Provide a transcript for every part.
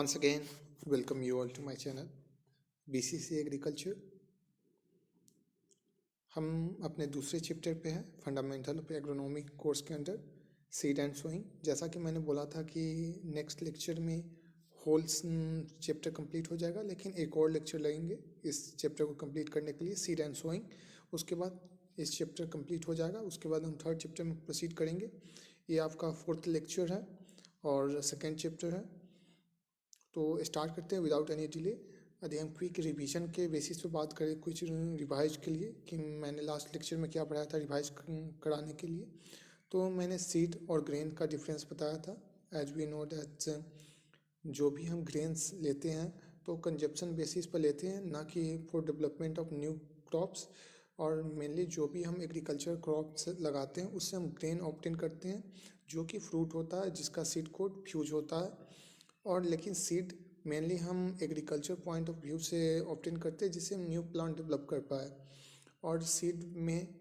Once again, welcome you all to my channel BCC agriculture. हम अपने दूसरे chapter पे हैं, फंडामेंटल ऑफ एग्रोनॉमी कोर्स के अंदर सीड एंड सोइंग। जैसा कि मैंने बोला था कि नेक्स्ट लेक्चर में होल चैप्टर कंप्लीट हो जाएगा, लेकिन एक और लेक्चर लगेंगे इस चैप्टर को कंप्लीट करने के लिए, सीड एंड सोइंग। उसके बाद इस चैप्टर कंप्लीट हो जाएगा, उसके बाद हम थर्ड चैप्टर में प्रोसीड करेंगे। ये आपका फोर्थ लेक्चर है और सेकेंड चैप्टर है। तो स्टार्ट करते हैं विदाउट एनी डिले। यदि हम क्विक रिवीजन के बेसिस पे बात करें कुछ रिवाइज के लिए कि मैंने लास्ट लेक्चर में क्या पढ़ाया था रिवाइज कराने के लिए, तो मैंने सीड और ग्रेन का डिफरेंस बताया था। एज वी नो दैट जो भी हम ग्रेन्स लेते हैं तो कंजप्शन बेसिस पर लेते हैं, ना कि for development of new crops. और मेनली जो भी हम एग्रीकल्चर क्रॉप्स लगाते हैं उससे हम ग्रेन ऑब्टेन करते हैं, जो कि फ्रूट होता है जिसका सीड कोड फ्यूज होता है। और लेकिन सीड मेनली हम एग्रीकल्चर पॉइंट ऑफ व्यू से ऑब्टेन करते हैं जिससे हम न्यू प्लांट डेवलप कर पाए। और सीड में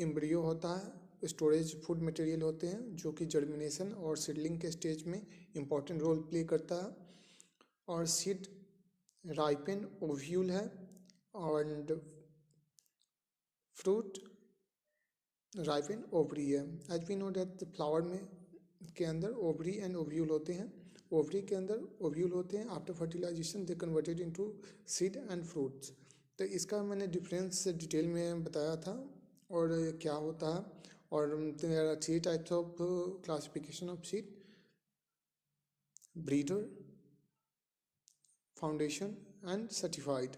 एम्ब्रियो होता है, स्टोरेज फूड मटेरियल होते हैं जो कि जर्मिनेशन और सीडलिंग के स्टेज में इम्पॉर्टेंट रोल प्ले करता है। और सीड राइपेन ओव्यूल है और फ्रूट राइपेन ओवरी है। As we know that flower में के अंदर ओवरी एंड ओव्यूल होते हैं। ओवरी के अंदर ओव्यूल होते हैं, after fertilisation they converted into seed and fruits. तो इसका मैंने डिफरेंस डिटेल में बताया था और क्या होता है। और there are 3 types of classification of seed: breeder, foundation and certified.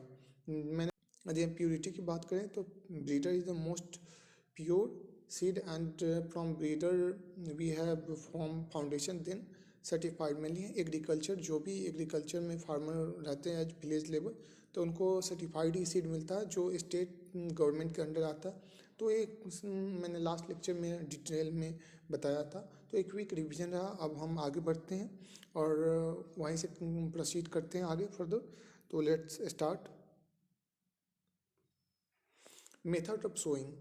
मैंने यदि हम प्योरिटी की बात करें तो breeder is the most pure seed and from breeder we have form foundation, then certified. Mainly agriculture, जो भी एग्रीकल्चर में फार्मर रहते हैं एज विलेज लेवल, तो उनको सर्टिफाइड ही सीड मिलता है जो स्टेट गवर्नमेंट के अंडर आता है। तो एक मैंने लास्ट लेक्चर में डिटेल में बताया था, तो एक क्विक रिवीजन रहा। अब हम आगे बढ़ते हैं और वहीं से प्रोसीड करते हैं आगे फर्दर। तो let's start. Method of sowing.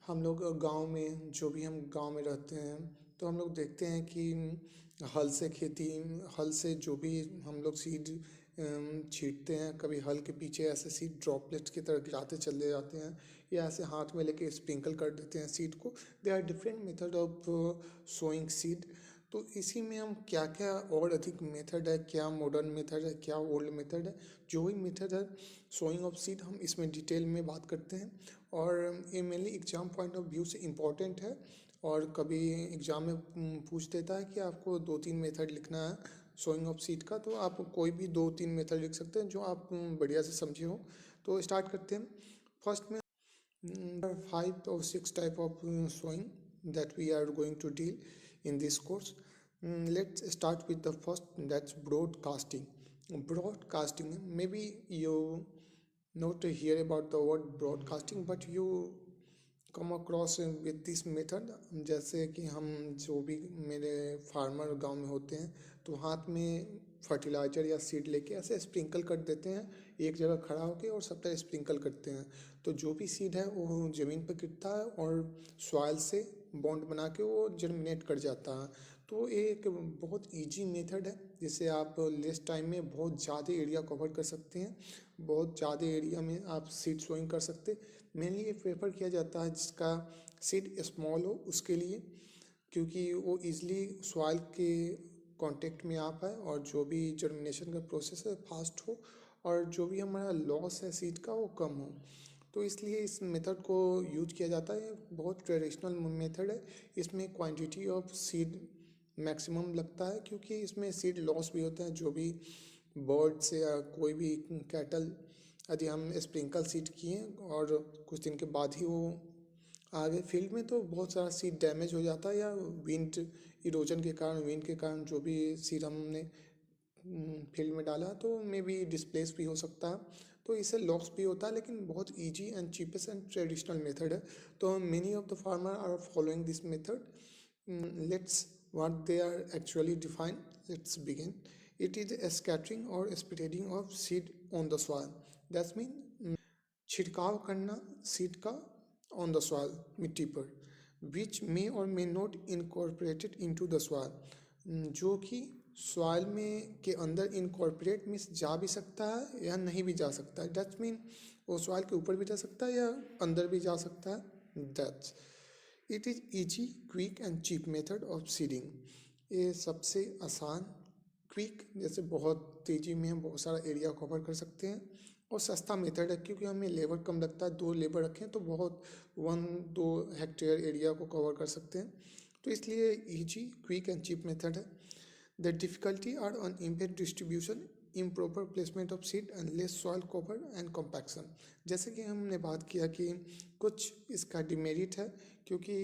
हम लोग गांव में, जो भी हम गांव में रहते हैं, तो हम लोग देखते हैं कि हल से जो भी हम लोग सीड छींटते हैं, कभी हल के पीछे ऐसे सीड ड्रॉपलेट्स की तरह गिराते चले जाते हैं या ऐसे हाथ में लेके स्प्रिंकल कर देते हैं सीड को। They are different method of sowing seed. तो इसी में हम क्या क्या और अधिक मेथड है, क्या मॉडर्न मेथड है, क्या ओल्ड मेथड है, जो भी मेथड है सोइंग ऑफ सीड, हम इसमें डिटेल में बात करते हैं। और ये mainly exam point of view से इम्पॉर्टेंट है। और कभी एग्जाम में पूछ देता है कि आपको 2-3 मेथड लिखना है सोइंग ऑफ सीड का, तो आप कोई भी 2-3 मेथड लिख सकते हैं जो आप बढ़िया से समझे हो। तो स्टार्ट करते हैं। फर्स्ट में 5 or 6 type of sowing that we are going to deal in this course. Let's start with the first, that's broadcasting. Broadcasting, maybe you not hear about the word broadcasting, but you come across with this method. जैसे कि हम जो भी मेरे farmer गांव में होते हैं तो हाथ में फर्टिलाइज़र या सीड लेके ऐसे स्प्रिंकल कर देते हैं, एक जगह खड़ा होके और सब तरह स्प्रिंकल करते हैं। तो जो भी सीड है वो ज़मीन पर गिरता है और सॉइल से बॉन्ड बना के वो जर्मिनेट कर जाता है। तो एक बहुत इजी मेथड है जिससे आप लेस टाइम में बहुत ज़्यादा एरिया कवर कर सकते हैं, बहुत ज़्यादा एरिया में आप सीड सोइंग कर सकते हैं। मेनली ये प्रेफर किया जाता है जिसका सीड स्मॉल हो उसके लिए, क्योंकि वो इजली सॉइल के कांटेक्ट में आ पाए और जो भी जर्मिनेशन का प्रोसेस है फास्ट हो और जो भी हमारा लॉस है सीड का वो कम हो। तो इसलिए इस मेथड को यूज किया जाता है। बहुत ट्रेडिशनल मेथड है। इसमें क्वांटिटी ऑफ सीड मैक्सिमम लगता है क्योंकि इसमें सीड लॉस भी होता है। जो भी बर्ड से या कोई भी कैटल, यदि हम स्प्रिंकल सीड किए और कुछ दिन के बाद ही वो आगे फील्ड में, तो बहुत सारा सीड डैमेज हो जाता है या विंड इरोजन के कारण, विंड के कारण जो भी सीड हमने फील्ड में डाला तो मे बी डिस्प्लेस भी हो सकता है। तो इससे लॉस भी होता है, लेकिन बहुत easy and cheapest and traditional method है। तो many of the farmer are following this method. Let's what they are actually defined. Let's begin. It is a scattering or spreading of seed on the soil. That means छिड़काव करना seed का on the soil, मिट्टी पर, विच मे और may not incorporated into the soil, जो कि soil में के अंदर इनकॉर्पोरेट मीन्स जा भी सकता है या नहीं भी जा सकता है। दैट्स मीन वो सॉइल के ऊपर भी जा सकता है या अंदर भी जा सकता है। That's it is easy quick and cheap method of seeding. ये सबसे आसान, क्विक जैसे बहुत तेज़ी में हम बहुत सारा एरिया कवर कर सकते हैं, और सस्ता मेथड है क्योंकि हमें लेबर कम लगता है। 2 लेबर रखें तो बहुत 1-2 हेक्टेयर एरिया को कवर कर सकते हैं, तो इसलिए easy quick and cheap method है। The difficulty are uneven distribution, improper placement of seed and less soil cover and compaction। जैसे कि हमने बात किया कि कुछ इसका डिमेरिट है, क्योंकि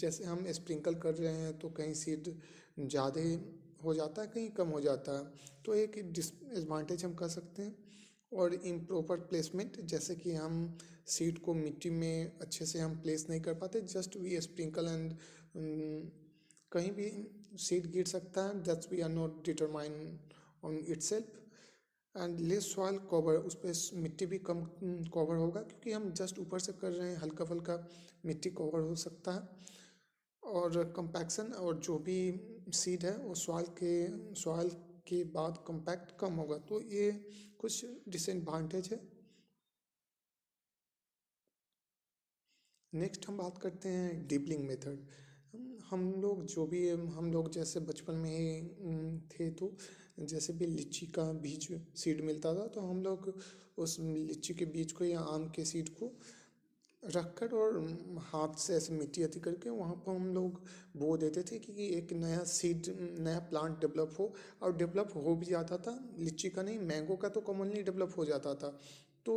जैसे हम स्प्रिंकल कर रहे हैं तो कहीं सीड ज़्यादा हो जाता है, कहीं कम हो जाता है, तो एक डिसएडवांटेज हम कर सकते हैं। और इम्प्रॉपर प्लेसमेंट, जैसे कि हम सीड को मिट्टी में अच्छे से हम प्लेस नहीं कर पाते, जस्ट वी स्प्रिंकल एंड कहीं भी सीड गिर सकता है, that's we are not determine on itself. And less soil cover, उस पर मिट्टी भी कम कवर होगा क्योंकि हम जस्ट ऊपर से कर रहे हैं, हल्का फुल्का मिट्टी कवर हो सकता है। और कंपैक्शन, और जो भी सीड है वो सॉइल के बाद कंपैक्ट कम होगा, तो ये कुछ डिसएडवांटेज है। नेक्स्ट हम बात करते हैं डिपलिंग मेथड। हम लोग जैसे बचपन में ही थे, तो जैसे भी लीची का बीज सीड मिलता था तो हम लोग उस लीची के बीज को या आम के सीड को रखकर और हाथ से ऐसे मिट्टी अति करके वहाँ पर हम लोग बो देते थे कि एक नया सीड, नया प्लांट डेवलप हो। और डेवलप हो भी जाता था, लीची का नहीं, मैंगो का तो कॉमनली डेवलप हो जाता था। तो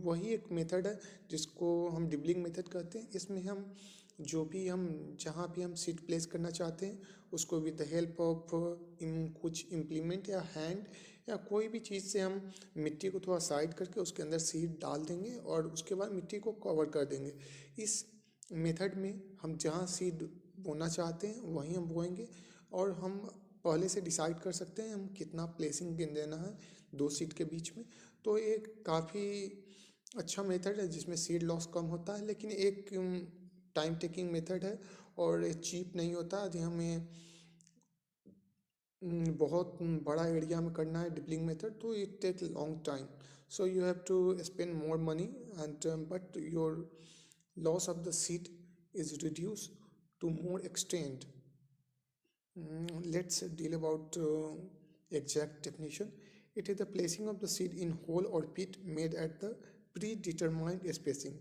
वही एक मेथड है जिसको हम डिबलिंग मेथड कहते हैं। इसमें हम जो भी हम जहाँ भी हम सीड प्लेस करना चाहते हैं उसको विद द हेल्प ऑफ कुछ इम्प्लीमेंट या हैंड या कोई भी चीज़ से हम मिट्टी को थोड़ा साइड करके उसके अंदर सीड डाल देंगे और उसके बाद मिट्टी को कवर कर देंगे। इस मेथड में हम जहाँ सीड बोना चाहते हैं वहीं हम बोएंगे, और हम पहले से डिसाइड कर सकते हैं हम कितना प्लेसिंग देना है 2 सीड के बीच में। तो एक काफ़ी अच्छा मेथड है जिसमें सीड लॉस कम होता है, लेकिन एक टाइम टेकिंग मेथड है और चीप नहीं होता। यदि हमें बहुत बड़ा एरिया में करना है डिपलिंग मेथड तो it take long time, so you have to spend more money and but your loss of the seed is reduced to more extent. Let's deal about exact definition. It is the placing of the seed in hole or pit made at the predetermined spacing.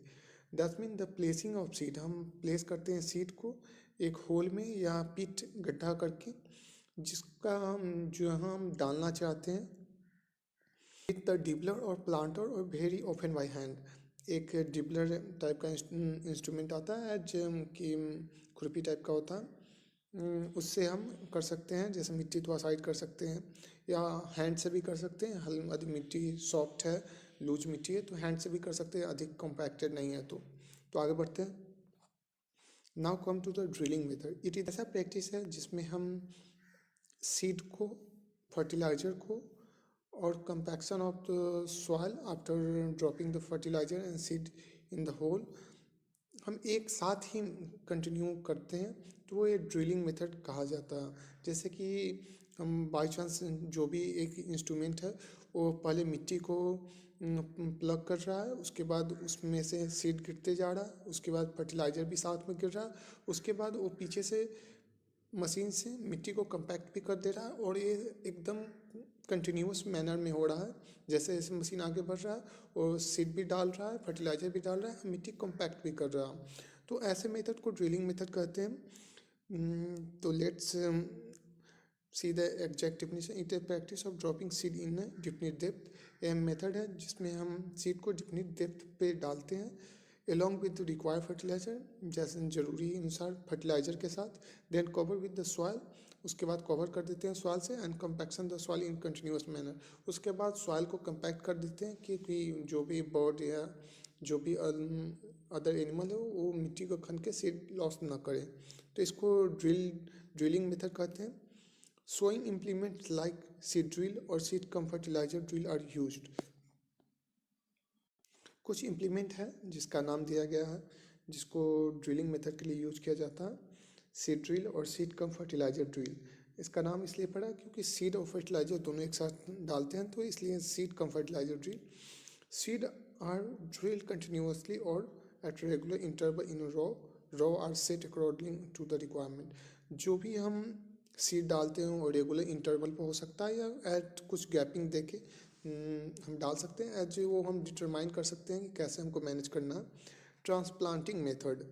That means the placing of seed, हम place करते हैं seed को एक whole में या पिट गड्ढा करके, जिसका हम जहाँ हम डालना चाहते हैं विथ द डिबलर और प्लांटर और वेरी ओपन बाई हैंड। एक डिबलर टाइप का इंस्ट्रूमेंट आता है कि खुरपी टाइप का होता है, उससे हम कर सकते हैं। जैसे मिट्टी थोड़ा साइड कर सकते हैं या हैंड से भी कर सकते हैं। अधिक मिट्टी सॉफ्ट है, लूज मिट्टी है तो हैंड से भी कर सकते हैं, अधिक कॉम्पैक्टेड नहीं है तो आगे बढ़ते हैं। Now come to the drilling method. It is ऐसा प्रैक्टिस है जिसमें हम सीड को, फर्टिलाइजर को और compaction of the soil after dropping the fertiliser and seed in the hole हम एक साथ ही कंटिन्यू करते हैं, तो वो ये ड्रिलिंग मेथड कहा जाता है। जैसे कि हम बाई चांस जो भी एक इंस्ट्रूमेंट है वो पहले मिट्टी को प्लग कर रहा है, उसके बाद उसमें से सीड गिरते जा रहा है, उसके बाद फर्टिलाइज़र भी साथ में गिर रहा है, उसके बाद वो पीछे से मशीन से मिट्टी को कंपैक्ट भी कर दे रहा है, और ये एकदम कंटिन्यूस मैनर में हो रहा है। जैसे जैसे मशीन आगे बढ़ रहा है और सीड भी डाल रहा है, फर्टिलाइज़र भी डाल रहा है, मिट्टी कंपैक्ट भी कर रहा है, तो ऐसे मेथड को ड्रिलिंग मेथड कहते हैं। तो let's see the exact definition. It is practice of dropping seed in definite depth. यह मेथड है जिसमें हम सीड को डिफिनिट डेप्थ पे डालते हैं along with the required fertilizer, जैसे ज़रूरी अनुसार फर्टिलाइज़र के साथ। Then cover with the soil, उसके बाद कवर कर देते हैं सॉइल से। And compaction the soil in continuous manner, उसके बाद सॉइल को कंपैक्ट कर देते हैं कि जो भी बर्ड या जो भी अदर एनिमल है वो मिट्टी को खन के सीड लॉस ना करे, तो इसको ड्रिलिंग मेथड कहते हैं। Sowing implements like seed drill और seed cum fertiliser drill are used. कुछ इम्प्लीमेंट है जिसका नाम दिया गया है जिसको ड्रिलिंग मेथड के लिए यूज किया जाता है। सीड ड्रिल और सीड कम फर्टिलाइजर ड्रिल। इसका नाम इसलिए पड़ा क्योंकि सीड और फर्टिलाइजर दोनों एक साथ डालते हैं, तो इसलिए seed cum fertiliser drill. Seed are drilled continuously और at regular interval in row are set according to the requirement. जो भी हम सीड डालते हैं और रेगुलर इंटरवल पर हो सकता है या एट कुछ गैपिंग देके हम डाल सकते हैं, एज वो हम डिटरमाइन कर सकते हैं कि कैसे हमको मैनेज करना है। ट्रांसप्लांटिंग मेथड,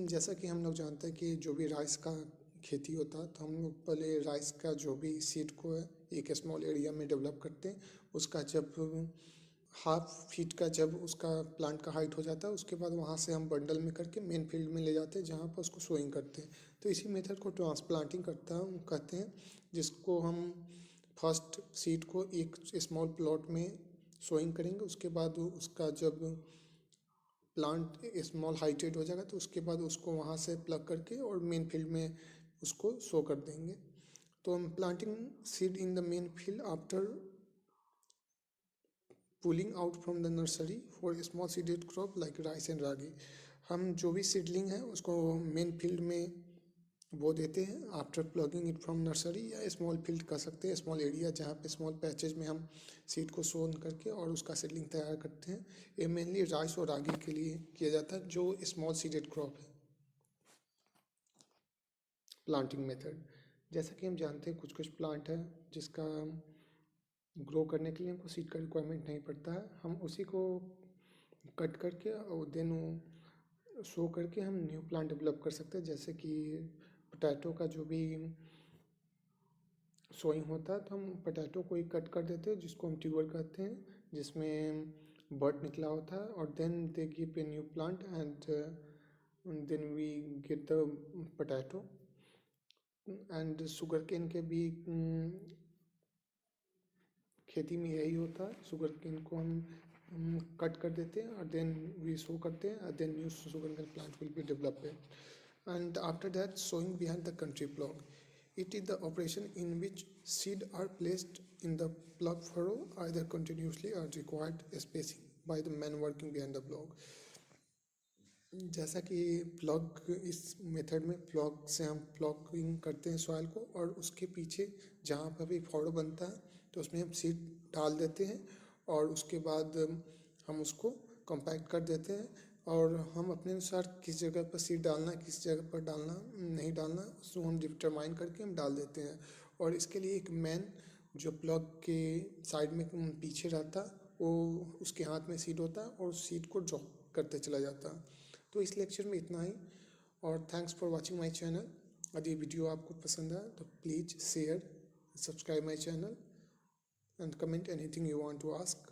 जैसा कि हम लोग जानते हैं कि जो भी राइस का खेती होता है तो हम लोग पहले राइस का जो भी सीड को है एक स्मॉल एरिया में डेवलप करते हैं। उसका जब 1/2 फीट का जब उसका प्लांट का हाइट हो जाता है उसके बाद वहाँ से हम बंडल में करके मेन फील्ड में ले जाते हैं जहाँ पर उसको सोइंग करते हैं। तो इसी मेथड को ट्रांसप्लांटिंग कहते हैं, जिसको हम फर्स्ट सीड को एक स्मॉल प्लॉट में सोइंग करेंगे। उसके बाद उसका जब प्लांट स्मॉल हाइटेड हो जाएगा तो उसके बाद उसको वहाँ से प्लग करके और मेन फील्ड में उसको सो कर देंगे। तो हम planting seed in the main field after pulling out from the nursery for small seeded crop like rice and ragi. हम जो भी सीडलिंग है उसको मेन फील्ड में बो देते हैं after plugging it from nursery, या स्मॉल फील्ड कर सकते हैं, स्मॉल एरिया जहाँ पे स्मॉल पैचेज में हम सीड को सोन करके और उसका सीडलिंग तैयार करते हैं। ये मेनली राइस और रागी के लिए किया जाता है जो स्मॉल सीडेड क्रॉप है। प्लांटिंग मेथड, जैसा कि हम जानते हैं कुछ कुछ प्लांट है जिसका ग्रो करने के लिए हमको सीड का रिक्वायरमेंट नहीं पड़ता है, हम उसी को कट करके और देन शो करके हम न्यू प्लांट डेवलप कर सकते हैं। जैसे कि पोटैटो का जो भी सोइंग होता है तो हम पोटैटो को ही कट कर देते हैं जिसको हम ट्यूबर कहते हैं, जिसमें बर्ड निकला होता है, और then they give a new plant and then we get the potato. And sugarcane के भी खेती में यही होता है, शुगर केन को हम कट कर देते हैं और देन वी सो करते हैं और then new sugarcane plant will be developed. And after that sowing behind the country plough, it is the operation in which seed are placed in the plug furrow either continuously or required spacing by the man working behind the plug। जैसा कि plug, इस method में plug से हम plugging करते हैं soil को और उसके पीछे जहाँ पर भी फौड़ो बनता है तो उसमें हम सीड डाल देते हैं और उसके बाद हम उसको कॉम्पैक्ट कर देते हैं और हम अपने अनुसार किस जगह पर सीड डालना है किस जगह पर डालना नहीं डालना उसको हम डिटरमाइन करके हम डाल देते हैं। और इसके लिए एक मैन जो प्लग के साइड में पीछे रहता वो उसके हाथ में सीड होता है और सीड को ड्रॉप करते चला जाता। तो इस लेक्चर में इतना ही, और thanks for watching my channel. यदि वीडियो आपको पसंद आए तो please share, subscribe my channel and comment anything you want to ask.